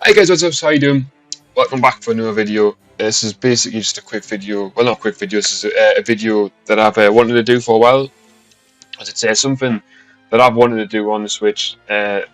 Hey guys, what's up? How you doing? Welcome back for another video. This is basically just a quick video. Well, not a quick video. This is a video that I've wanted to do for a while. As I'd say, something that I've wanted to do on the Switch. A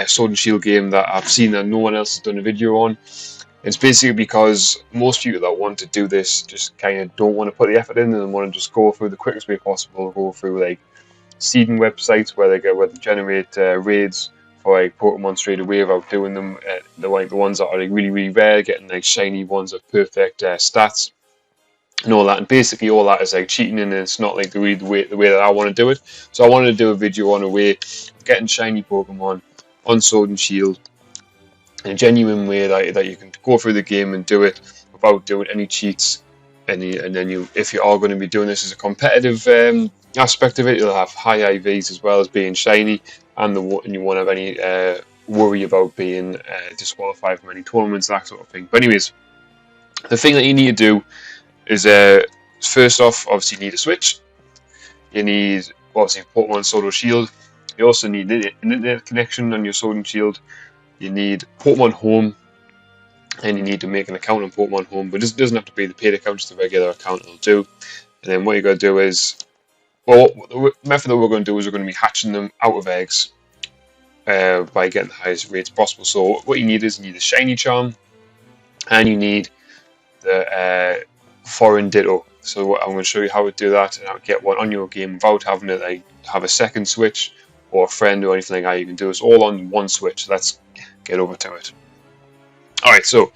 Sword and Shield game that I've seen that no one else has done a video on. It's basically because most people that want to do this just kind of don't want to put the effort in and want to just go through the quickest way possible. Go through like seeding websites where they generate raids for like Pokemon straight away without doing them. The ones that are like really rare, getting like shiny ones of perfect stats and all that. And basically all that is like cheating, and it's not like the way that I want to do it. So I wanted to do a video on a way of getting shiny Pokemon on Sword and Shield in a genuine way that you can go through the game and do it without doing any cheats. And then if you are going to be doing this as a competitive aspect of it, you'll have high IVs as well as being shiny, and you won't have any worry about being disqualified from any tournaments, that sort of thing. But anyways, the thing that you need to do is first off, obviously you need a Switch. You need obviously Pokemon Sword or Shield. You also need an internet connection on your Sword and Shield. You need Pokemon Home, and you need to make an account on Pokemon Home, but it doesn't have to be the paid account, just a regular account will do. And then what you're going to do is, well, the method that we're going to do is we're going to be hatching them out of eggs by getting the highest rates possible. So what you need is a shiny charm, and you need the foreign Ditto. So I'm going to show you how to do that and how to get one on your game without having to like have a second Switch or a friend or anything like that. You can do this all on one Switch. Let's get over to it. Alright, so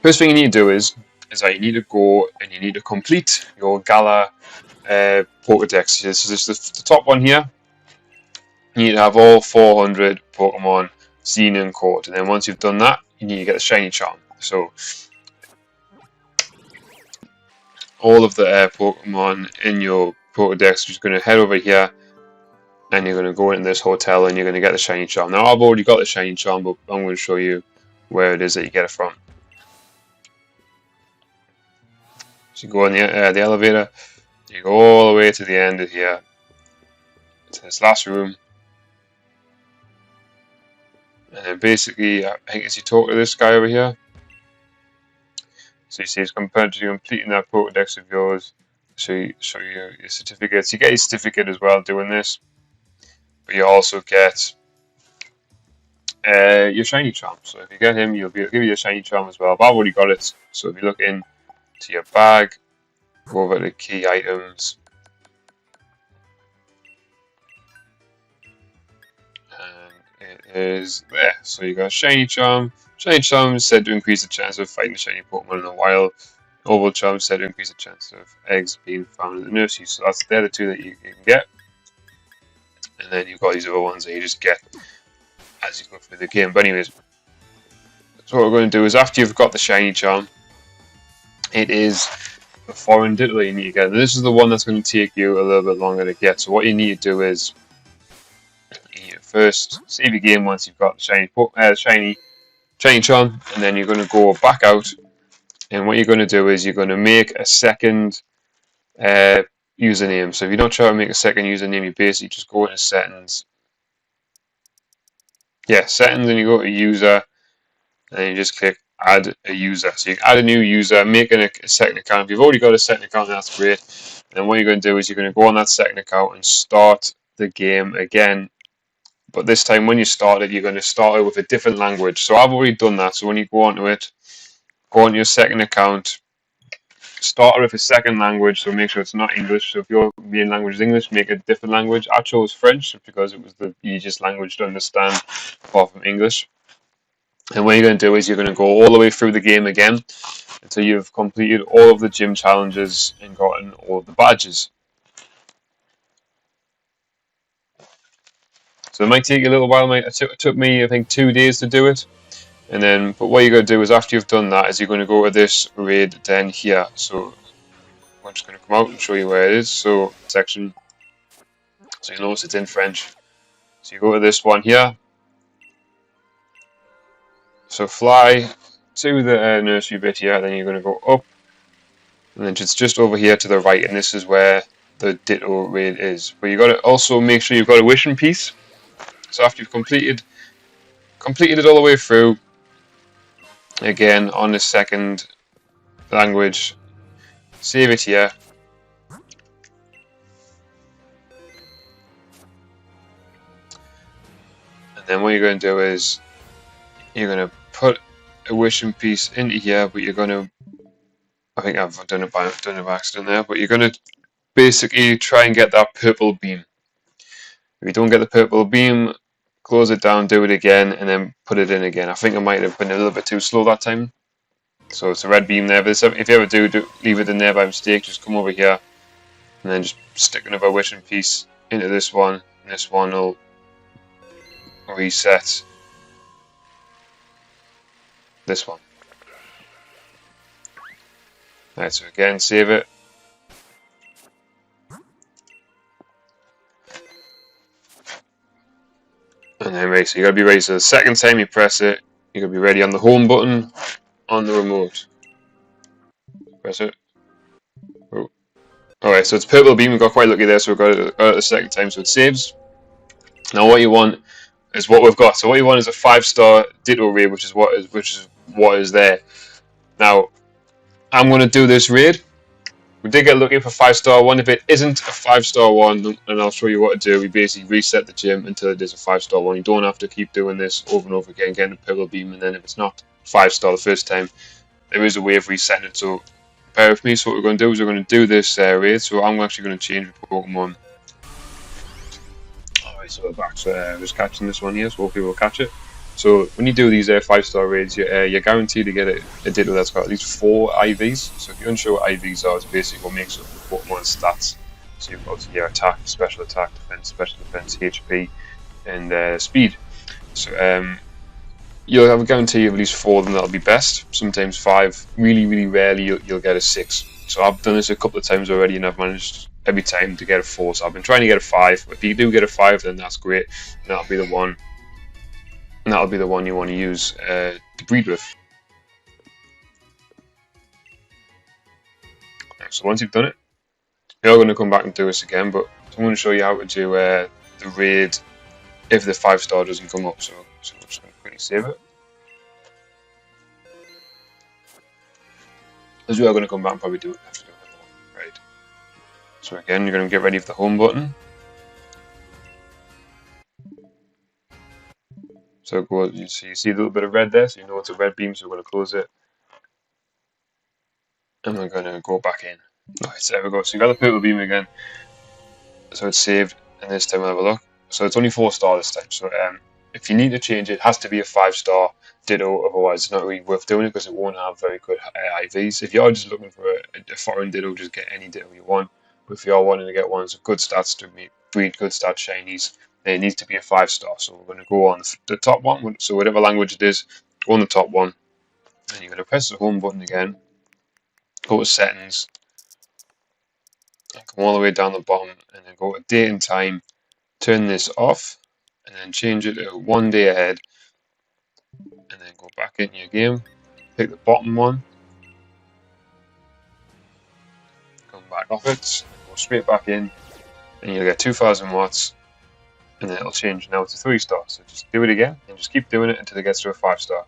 first thing you need to do is that you need to go and you need to complete your Gala Pokedex. This is the top one here. You need to have all 400 Pokemon seen and caught, and then once you've done that, you need to get the shiny charm. So all of the Pokemon in your Pokedex, you're just going to head over here and you're going to go into this hotel and you're going to get the shiny charm. Now I've already got the shiny charm, but I'm going to show you where it is that you get it from. So you go on the elevator, you go all the way to the end of here, to this last room, and then basically I think as you talk to this guy over here, so you see it's compared to completing that Pokedex of yours, show you your certificates. You get your certificate as well doing this, but you also get your shiny charm. So if you get him, he'll give you a shiny charm as well. But I've already got it. So if you look into your bag, go over to key items, and it is there. So you got a shiny charm. Shiny charm is said to increase the chance of fighting a shiny Pokemon in a while. Oval charm is said to increase the chance of eggs being found in the nursery. So they're the two that you can get. And then you've got these other ones that you just get as you go through the game. But anyways, so what we're going to do is after you've got the shiny charm, it is the foreign Ditto you need to get. And this is the one that's going to take you a little bit longer to get. So what you need to do is you first save your game once you've got the shiny charm, and then you're going to go back out. And what you're going to do is you're going to make a second username. So if you don't try to make a second username, you basically just go into settings. Yeah, settings, and you go to user, and you just click add a user. So you can add a new user, make a second account. If you've already got a second account, that's great. And then what you're going to do is you're going to go on that second account and start the game again. But this time when you start it, you're going to start it with a different language. So I've already done that. So when you go onto it, go on your second account, start it with a second language, so make sure it's not English. So if your main language is English, make a different language. I chose French because it was the easiest language to understand apart from English. And what you're going to do is you're going to go all the way through the game again until you've completed all of the gym challenges and gotten all of the badges. So it might take you a little while. It took me, I think, 2 days to do it. And then, but what you're going to do is after you've done that, is you're going to go to this raid den here. So I'm just going to come out and show you where it is. So section. So you notice it's in French. So you go to this one here. So fly to the nursery bit here. Then you're going to go up, and then it's just over here to the right. And this is where the Ditto raid is. But you got to also make sure you've got a wishing piece. So after you've completed it all the way through, again on the second language, save it here. And then what you're going to do is you're going to put a wishing piece into here, but you're going to, I think I've done it by accident there, but you're going to basically try and get that purple beam. If you don't get the purple beam, close it down, do it again, and then put it in again. I think I might have been a little bit too slow that time. So it's a red beam there. But if you ever do leave it in there by mistake, just come over here and then just stick another wishing piece into this one. And this one will reset this one. Alright, so again, save it. And then ready, so you gotta be ready. So the second time you press it, you gotta be ready on the home button on the remote. Press it. Oh. Alright, so it's purple beam. We got quite lucky there, so we got it the second time, so it saves. Now what you want is what we've got. So what you want is a 5-star Ditto raid, which is what is there. Now I'm gonna do this raid. We did get lucky for 5-star one. If it isn't a 5-star one, and I'll show you what to do, we basically reset the gym until it is a 5-star one. You don't have to keep doing this over and over again, getting a purple beam, and then if it's not 5-star the first time, there is a way of resetting it. So bear with me. So what we're going to do is we're going to do this raid. So I'm actually going to change the Pokemon. Alright, so we're back. So I was catching this one here, so hopefully we'll catch it. So when you do these 5-star raids, you're guaranteed to get a Ditto that's got at least 4 IVs. So if you're unsure what IVs are, it's basically what makes up the Pokemon's stats. So you've got your attack, special defense, HP, and speed. So you'll have a guarantee of at least 4 of them that'll be best. Sometimes 5. Really, really rarely you'll get a 6. So I've done this a couple of times already, and I've managed every time to get a 4. So I've been trying to get a 5. If you do get a 5, then that's great. And that'll be the one. And that'll be the one you want to use to breed with. So once you've done it, you're going to come back and do this again. But I'm going to show you how to do the raid if the 5-star doesn't come up. So I'm just going to quickly save it. As we are going to come back and probably do it after doing it. Right. So again, you're going to get ready for the home button. So go, you see a little bit of red there, so you know it's a red beam, so we're going to close it. And we're going to go back in. Alright, so there we go. So you got the purple beam again. So it's saved, and this time we'll have a look. So it's only 4-star this time. So if you need to change it, it has to be a 5-star Ditto, otherwise it's not really worth doing it because it won't have very good IVs. If you're just looking for a foreign Ditto, just get any Ditto you want. But if you're wanting to get ones with good stats to breed good stats shinies, it needs to be a 5-star. So we're going to go on the top one. So whatever language it is, go on the top one. And you're going to press the home button again. Go to settings. And come all the way down the bottom. And then go to date and time. Turn this off. And then change it to 1 day ahead. And then go back into your game. Pick the bottom one. Come back off it. Go straight back in. And you'll get 2000 watts. And then it'll change now to 3-star. So just do it again and just keep doing it until it gets to a 5-star.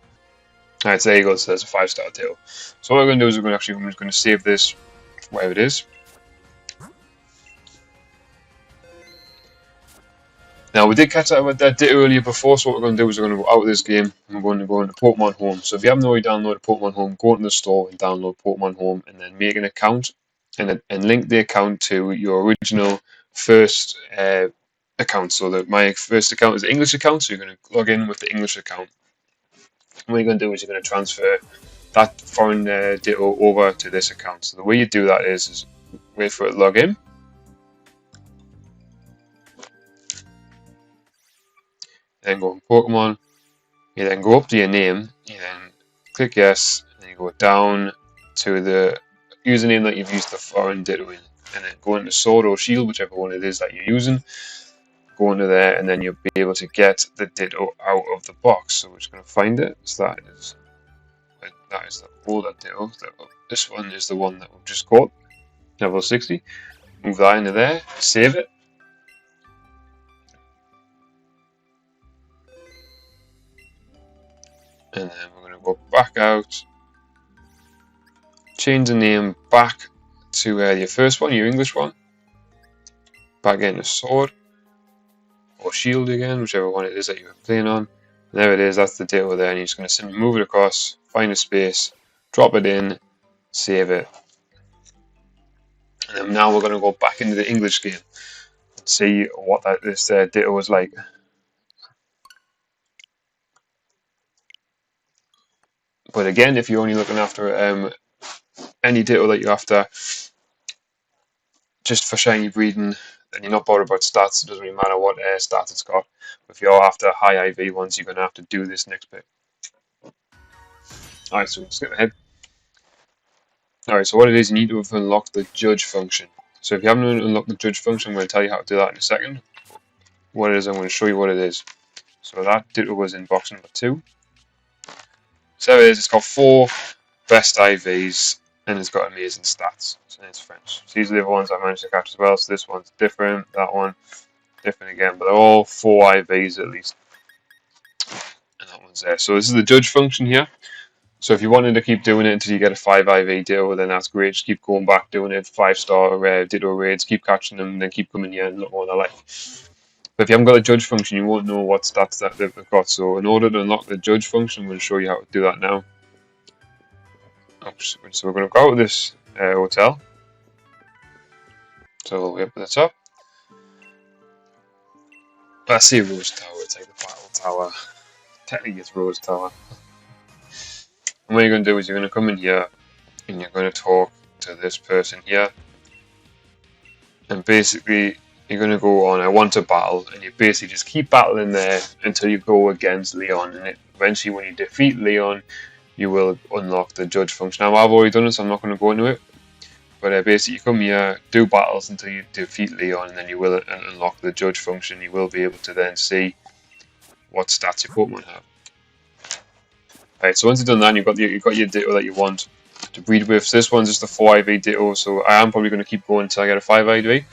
Alright, so there you go. So there's a 5-star Ditto. So what we're going to do is I'm just going to save this where it is. Now we did catch that Ditto earlier before, so what we're going to do is we're going to go out of this game and we're going to go into Pokemon Home. So if you haven't already downloaded Pokemon Home, go into the store and download Pokemon Home and then make an account and link the account to your original first account. So my first account is the English account, so you're going to log in with the English account. And what you're going to do is you're going to transfer that foreign Ditto over to this account. So the way you do that is wait for it to log in. Then go on Pokemon, you then go up to your name, you then click yes, and then you go down to the username that you've used the foreign Ditto in, and then go into Sword or Shield, whichever one it is that you're using. Go into there, and then you'll be able to get the Ditto out of the box. So we're just going to find it. So that is the older Ditto. This one is the one that we've just caught, level 60. Move that into there, save it. and then we're going to go back out, change the name back to your first one, your English one, back into sword, or shield again, whichever one it is that you're playing on. And there it is, that's the Ditto there, and you're just going to simply move it across, find a space, drop it in, save it. And then now we're going to go back into the English game and see what this Ditto is like. But again, if you're only looking after any Ditto that you're after just for shiny breeding, and you're not bothered about stats, it doesn't really matter what stats it's got. But if you're after high IV ones, you're going to have to do this next bit. Alright, so we'll skip ahead. Alright, so what it is, you need to unlock the judge function. So if you haven't unlocked the judge function, I'm going to tell you how to do that in a second. What it is, I'm going to show you what it is. So that Ditto was in box number 2. So it is, it's got 4 best IVs, and it's got amazing stats. So it's French. So these are the other ones I managed to catch as well. So this one's different, that one different again, but they're all 4 IVs at least. And that one's there. So this is the judge function here. So if you wanted to keep doing it until you get a 5 IV Ditto, then that's great. Just keep going back doing it, 5-star Ditto raids, keep catching them, then keep coming here and look what I like. But if you haven't got a judge function, you won't know what stats that they've got. So in order to unlock the judge function, I'm going to show you how to do that now. So we're going to go out of this hotel. So we'll be up at the top. I see Rose Tower, it's like the Battle Tower. Technically it's Rose Tower. And what you're going to do is you're going to come in here and you're going to talk to this person here. And basically you're going to go on I want to battle, and you basically just keep battling there until you go against Leon, and eventually when you defeat Leon you will unlock the judge function. Now I've already done it, so I'm not going to go into it, but basically you come here, do battles until you defeat Leon, and then you will unlock the judge function. You will be able to then see what stats your Pokemon have. Right, so once you've done that, you've got your Ditto that you want to breed with. So this one's just a 4 IV Ditto, so I am probably going to keep going until I get a 5 IV.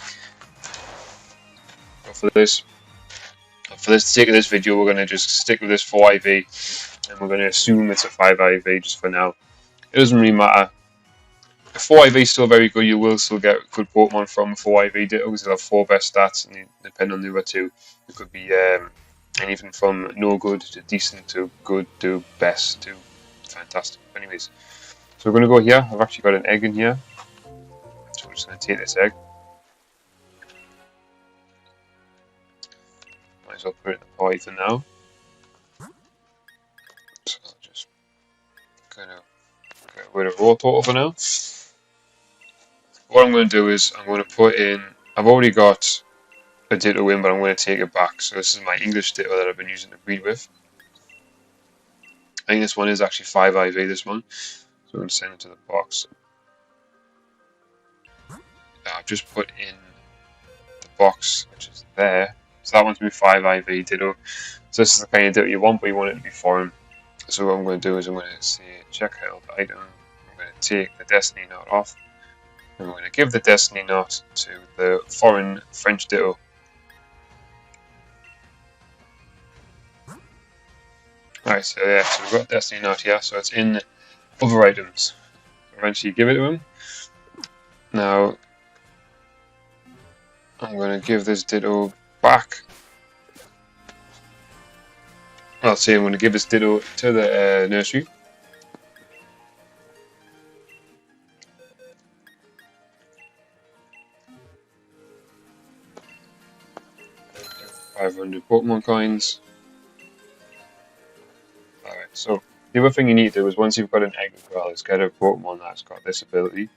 For the sake of this video, we're going to just stick with this 4 IV, and we're going to assume it's a 5 IV just for now. It doesn't really matter. A 4 IV is still very good. You will still get good Pokemon from a 4 IV Ditto because they'll have 4 best stats, and depending on the other 2, it could be anything from no good to decent to good to best to fantastic. Anyways, so we're going to go here. I've actually got an egg in here, so we're just going to take this egg. Might as well put it in the party for now. So I'll just kind of get rid of raw total for now. What I'm going to do is I'm going to put in, I've already got a Ditto in, but I'm going to take it back. So this is my English Ditto that I've been using to breed with. I think this one is actually 5 IV, this one. So I'm going to send it to the box. I've just put in the box, which is there. So that one's going to be 5 IV Ditto. So this is the kind of Ditto you want, but you want it to be foreign. So what I'm going to do is I'm going to say check held item. I'm going to take the Destiny Knot off. And we're going to give the Destiny Knot to the foreign French Ditto. Alright, so yeah, so we've got Destiny Knot here, so it's in other items. Eventually give it to him. Now, I'm going to give this Ditto back. I'll say I'm going to give this Ditto to the nursery. $500 Pokemon coins. Alright, so the other thing you need to do is once you've got an egg as well, is get a Pokemon that's got this ability,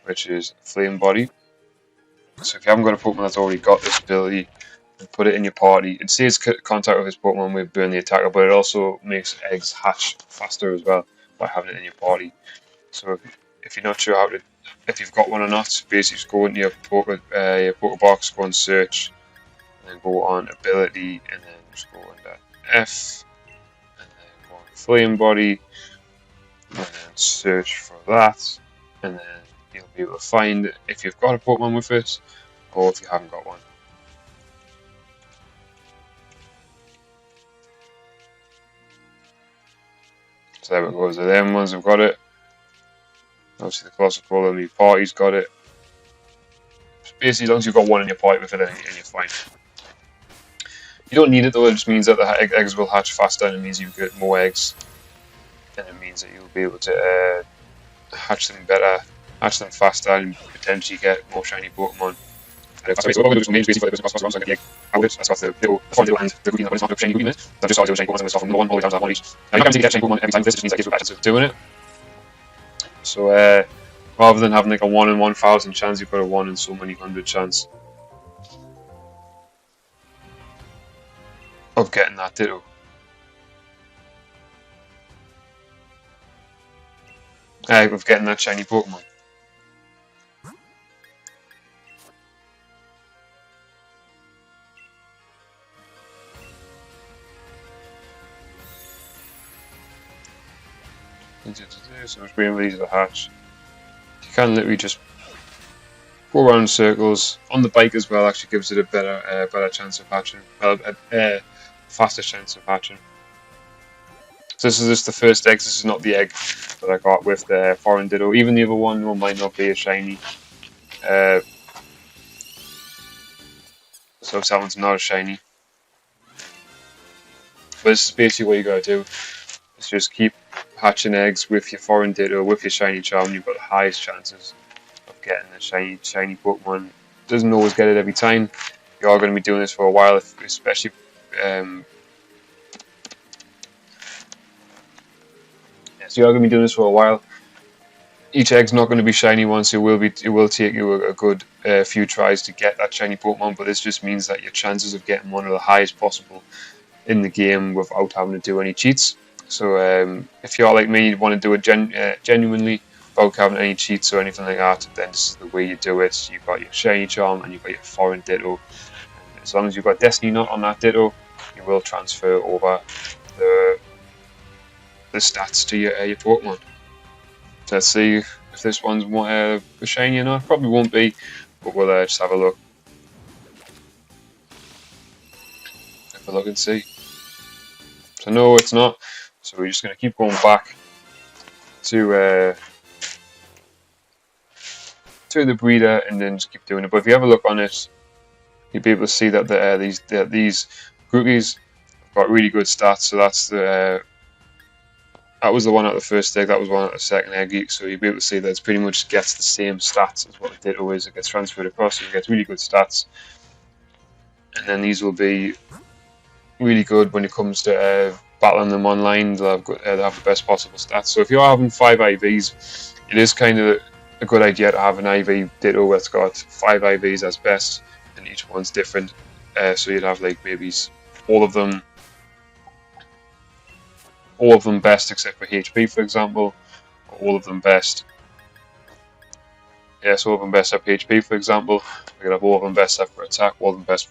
which is Flame Body. So if you haven't got a Pokemon that's already got this ability, put it in your party. It saves contact with this Pokemon with Burn the Attacker, but it also makes eggs hatch faster as well by having it in your party. So if you're not sure how to, if you've got one or not, basically just go into your Pokebox, go and search, and then go on ability, and then just go under F, and then go on Flame Body, and then search for that, and then you'll be able to find if you've got a Pokemon with it, or if you haven't got one. So there we go. So them ones have got it. Obviously the closer call the party's got it. Basically, as long as you've got one in your party with it, and you're fine. You don't need it though. It just means that the eggs will hatch faster, and it means you get more eggs, and it means that you'll be able to hatch them better, hatch them faster, and potentially get more shiny Pokemon. That's basically what we're going to do. Basically, for the so I get the egg out it. That's got the little front and the cookie, but it's not a shiny cookie in it. That's just how I do shiny Pokemon. So it's from number 1 all the way down to that one each. Now you can't get shiny Pokemon every time. This just means that gives you a better chance of doing it. So rather than having like a 1 in 1,000 chance, you've got a 1 in so many hundred chance of getting that Ditto. Of getting that shiny Pokemon. So it's waiting for these to hatch. You can literally just go around in circles. On the bike as well actually gives it a better chance of hatching. Well, a faster chance of hatching. So this is just the first egg. This is not the egg that I got with the foreign Ditto. Even the other one might not be a shiny. So that one's not a shiny. But this is basically what you gotta do. Is just keep hatching eggs with your foreign Ditto, with your shiny charm. You've got the highest chances of getting a shiny Pokemon. Doesn't always get it every time. You are going to be doing this for a while, especially so you are going to be doing this for a while. Each egg's not going to be shiny once. So it will take you a good few tries to get that shiny Pokemon. But this just means that your chances of getting one are the highest possible in the game without having to do any cheats. So if you're like me, you want to do it genuinely without having any cheats or anything like that, then this is the way you do it. You've got your shiny charm and you've got your foreign Ditto. And as long as you've got Destiny Knot on that Ditto, you will transfer over the stats to your Pokemon. So let's see if this one's shiny or not. Probably won't be, but we'll just have a look. Have a look and see. So no, it's not. So we're just going to keep going back to the breeder and then just keep doing it. But if you have a look on it, you'll be able to see that these groupies have got really good stats. So that's that was the one at the first egg, that was one at the second egg. So you'll be able to see that it pretty much gets the same stats as what the Ditto is. It gets transferred across, so it gets really good stats. And then these will be really good when it comes to battling them online. They'll have the best possible stats. So if you're having 5 IVs, it is kind of a good idea to have an IV Ditto that's got 5 IVs as best, and each one's different. So you'd have like maybe all of them best except for HP, for example, or all of them best. Yes, all of them best except for HP, for example. We could have all of them best except for attack, all of them best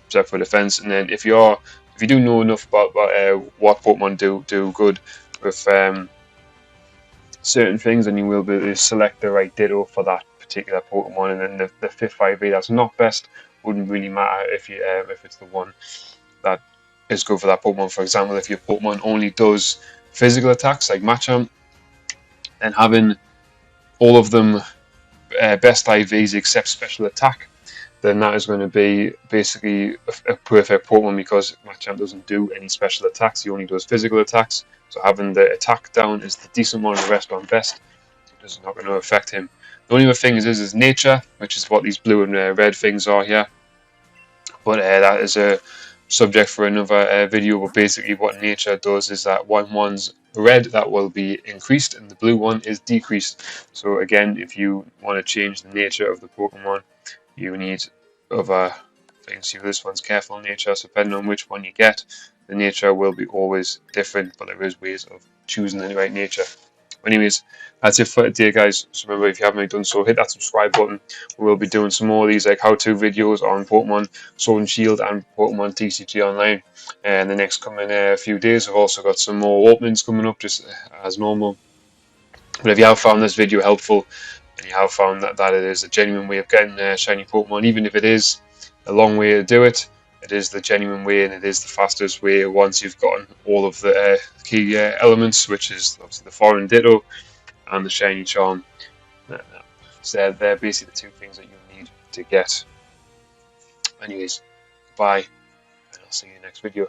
except for defense. And then if you do know enough about what Pokemon do good with certain things, then you will be able to select the right Ditto for that particular Pokemon. And then the 5th IV that's not best wouldn't really matter if it's the one that is good for that Pokemon. For example, if your Pokemon only does physical attacks like Machamp, then having all of them best IVs except special attack, then that is going to be basically a perfect Pokemon, because Machamp doesn't do any special attacks, he only does physical attacks. So having the attack down is the decent one and the rest on best, it's not going to affect him. The only other thing is nature, which is what these blue and red things are here. But that is a subject for another video. But basically what nature does is that when one's red, that will be increased and the blue one is decreased. So again, if you want to change the nature of the Pokemon, you need other things. See, this one's careful nature, so depending on which one you get, the nature will be always different, but there is ways of choosing the right nature. Anyways, that's it for today, guys. So remember, if you haven't already done so, hit that subscribe button. We will be doing some more of these like how-to videos on Pokemon Sword and Shield and Pokemon TCG Online in the next coming few days. I've also got some more openings coming up, just as normal. But if you have found this video helpful, and you have found that it is a genuine way of getting shiny Pokemon, even if it is a long way to do it, It is the genuine way, and it is the fastest way once you've gotten all of the key elements, which is obviously the foreign Ditto and the shiny charm. So they're basically the two things that you need to get. Anyways, bye, and I'll see you in the next video.